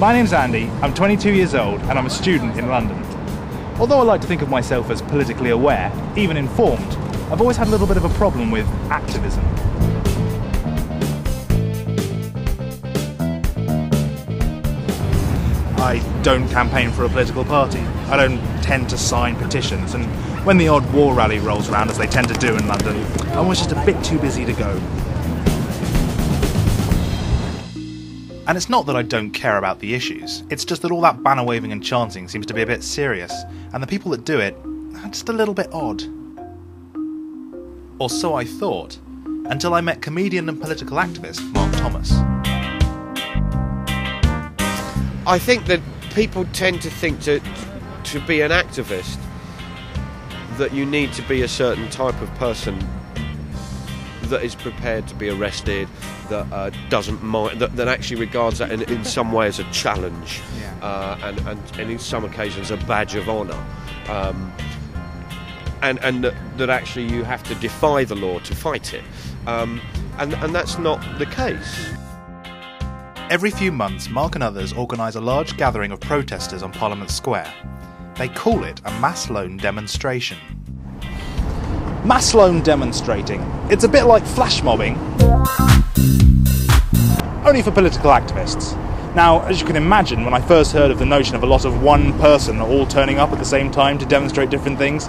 My name's Andy, I'm 22 years old and I'm a student in London. Although I like to think of myself as politically aware, even informed, I've always had a little bit of a problem with activism. I don't campaign for a political party. I don't tend to sign petitions, and when the odd war rally rolls around, as they tend to do in London, I'm always just a bit too busy to go. And it's not that I don't care about the issues, it's just that all that banner waving and chanting seems to be a bit serious, and the people that do it are just a little bit odd. Or so I thought, until I met comedian and political activist Mark Thomas. I think that people tend to think to be an activist that you need to be a certain type of person that is prepared to be arrested, that doesn't mind, that actually regards that in some way as a challenge, and in some occasions a badge of honour, and that actually you have to defy the law to fight it, and that's not the case. Every few months, Mark and others organise a large gathering of protesters on Parliament Square. They call it a mass loan demonstration. Mass loan demonstrating. It's a bit like flash mobbing, only for political activists. Now, as you can imagine, when I first heard of the notion of a lot of one person all turning up at the same time to demonstrate different things,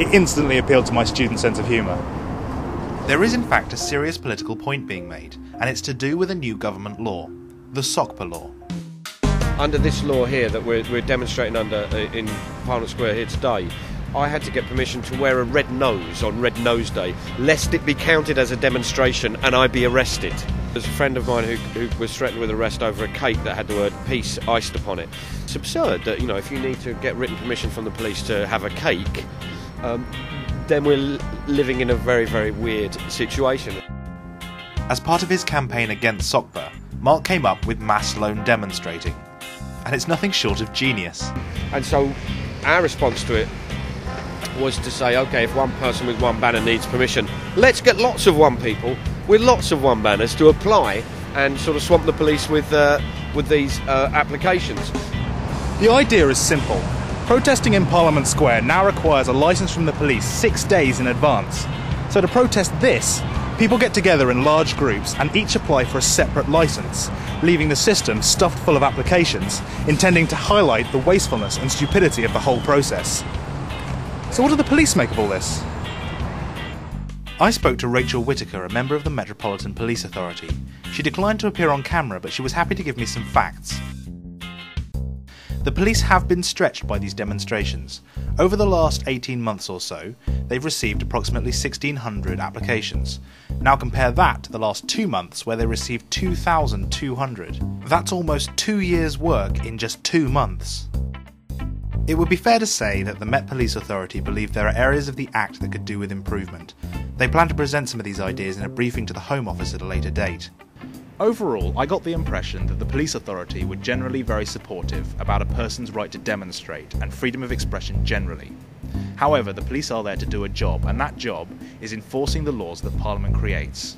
it instantly appealed to my student sense of humour. There is in fact a serious political point being made, and it's to do with a new government law, the SOCPA law. Under this law here that we're demonstrating under in Parliament Square here today, I had to get permission to wear a red nose on Red Nose Day, lest it be counted as a demonstration and I be arrested. There's a friend of mine who was threatened with arrest over a cake that had the word peace iced upon it. It's absurd that, you know, if you need to get written permission from the police to have a cake, then we're living in a very, very weird situation. As part of his campaign against SOCPA, Mark came up with mass loan demonstrating. And it's nothing short of genius. And so our response to it was to say, OK, if one person with one banner needs permission, let's get lots of one people with lots of one banners to apply and sort of swamp the police with these applications. The idea is simple. Protesting in Parliament Square now requires a licence from the police 6 days in advance. So to protest this, people get together in large groups and each apply for a separate licence, leaving the system stuffed full of applications, intending to highlight the wastefulness and stupidity of the whole process. So what do the police make of all this? I spoke to Rachel Whitaker, a member of the Metropolitan Police Authority. She declined to appear on camera, but she was happy to give me some facts. The police have been stretched by these demonstrations. Over the last 18 months or so, they've received approximately 1,600 applications. Now compare that to the last 2 months where they received 2,200. That's almost 2 years' work in just 2 months. It would be fair to say that the Met Police Authority believe there are areas of the Act that could do with improvement. They plan to present some of these ideas in a briefing to the Home Office at a later date. Overall, I got the impression that the police authority were generally very supportive about a person's right to demonstrate and freedom of expression generally. However, the police are there to do a job, and that job is enforcing the laws that Parliament creates.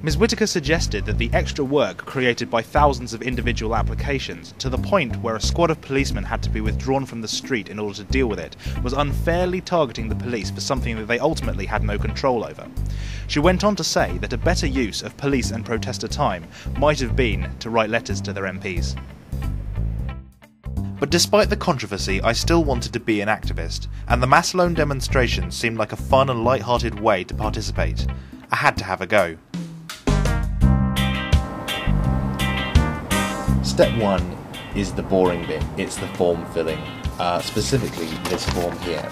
Ms. Whitaker suggested that the extra work created by thousands of individual applications, to the point where a squad of policemen had to be withdrawn from the street in order to deal with it, was unfairly targeting the police for something that they ultimately had no control over. She went on to say that a better use of police and protester time might have been to write letters to their MPs. But despite the controversy, I still wanted to be an activist, and the mass loan demonstration seemed like a fun and light-hearted way to participate. I had to have a go. Step 1 is the boring bit. It's the form filling, specifically this form here,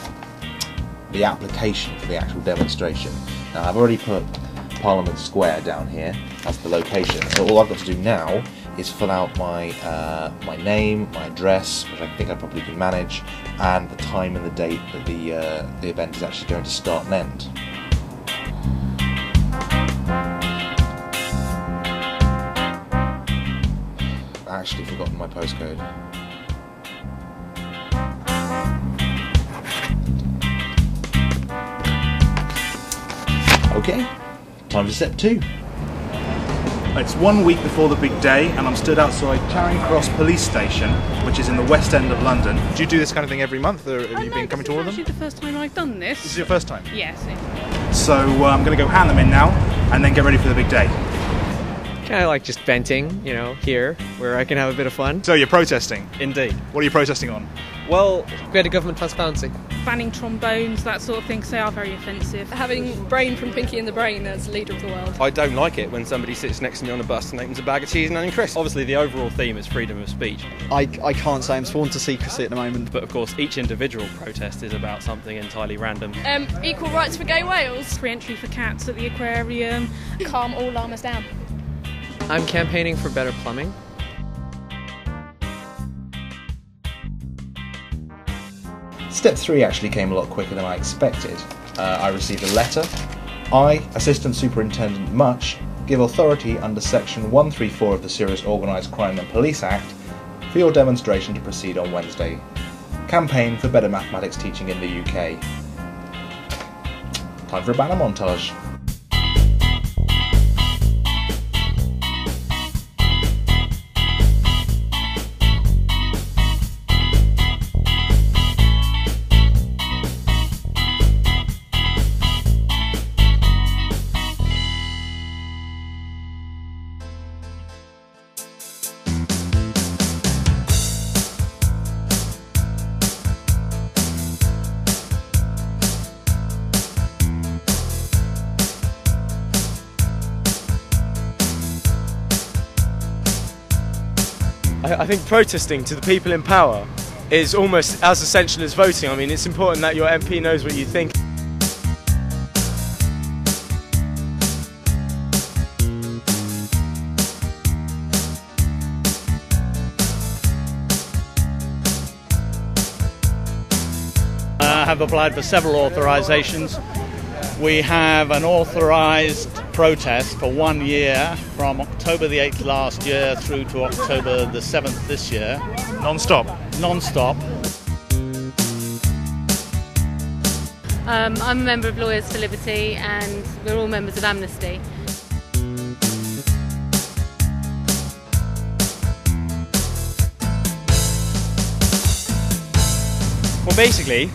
the application for the actual demonstration. Now I've already put Parliament Square down here, that's the location, so all I've got to do now is fill out my name, my address, which I think I probably can manage, and the time and the date that the event is actually going to start and end. I actually forgotten my postcode. Okay, time for step 2. It's 1 week before the big day, and I'm stood outside Charing Cross Police Station, which is in the West End of London. Do you do this kind of thing every month, or have you been coming to all of them? This is actually the first time I've done this. This is your first time? Yes. So I'm going to go hand them in now, and then get ready for the big day. Kind of like just venting, you know, here, where I can have a bit of fun. So you're protesting? Indeed. What are you protesting on? Well, greater government transparency. Banning trombones, that sort of thing, because they are very offensive. Having Brain from Pinky and the Brain as leader of the world. I don't like it when somebody sits next to me on a bus and opens a bag of cheese and onion crisps. Obviously the overall theme is freedom of speech. I can't say I'm sworn to secrecy at the moment. But of course each individual protest is about something entirely random. Equal rights for gay whales. Free entry for cats at the aquarium. Calm all llamas down. I'm campaigning for better plumbing. Step 3 actually came a lot quicker than I expected. I received a letter. I, Assistant Superintendent Much, give authority under Section 134 of the Serious Organised Crime and Police Act for your demonstration to proceed on Wednesday. Campaign for better mathematics teaching in the UK. Time for a banner montage. I think protesting to the people in power is almost as essential as voting. I mean, it's important that your MP knows what you think. I have applied for several authorisations. We have an authorised protest for 1 year from October the 8th last year through to October the 7th this year. Non-stop? Non-stop. I'm a member of Lawyers for Liberty and we're all members of Amnesty. Well, basically,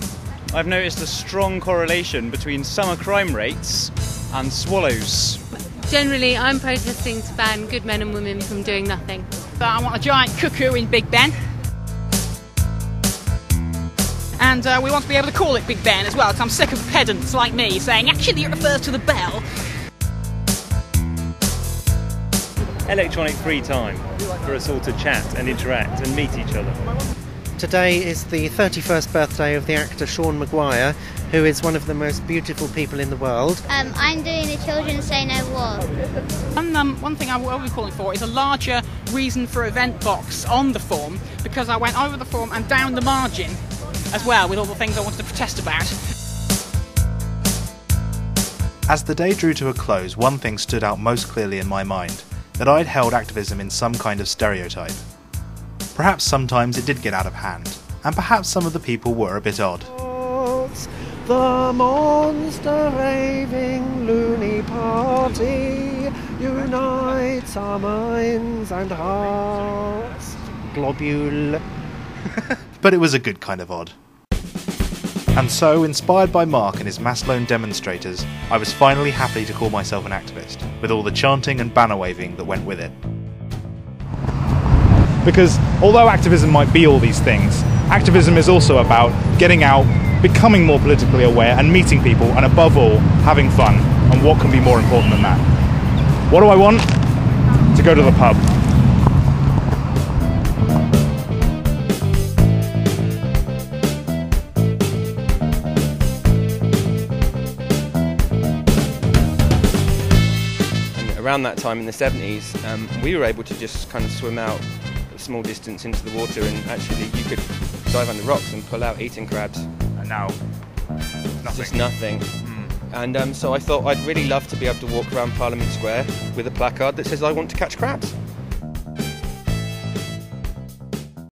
I've noticed a strong correlation between summer crime rates and swallows. Generally, I'm protesting to ban good men and women from doing nothing. I want a giant cuckoo in Big Ben. And we want to be able to call it Big Ben as well, because I'm sick of pedants like me saying, actually it refers to the bell. Electronic free time for us all to chat and interact and meet each other. Today is the 31st birthday of the actor Sean Maguire, who is one of the most beautiful people in the world. I'm doing the Children Say No War. One thing I will be calling for is a larger reason for event box on the form, because I went over the form and down the margin as well with all the things I wanted to protest about. As the day drew to a close, one thing stood out most clearly in my mind, that I'd held activism in some kind of stereotype. Perhaps sometimes it did get out of hand, and perhaps some of the people were a bit odd. The monster raving loony party unites our minds and hearts. Globule. But it was a good kind of odd. And so, inspired by Mark and his mass loan demonstrators, I was finally happy to call myself an activist, with all the chanting and banner waving that went with it. Because although activism might be all these things, activism is also about getting out, becoming more politically aware and meeting people, and above all, having fun. And what can be more important than that? What do I want? To go to the pub. And around that time in the 70s, we were able to just kind of swim out a small distance into the water, and actually you could dive under rocks and pull out eating crabs. And now, nothing. Just nothing. And so I thought I'd really love to be able to walk around Parliament Square with a placard that says I want to catch crabs.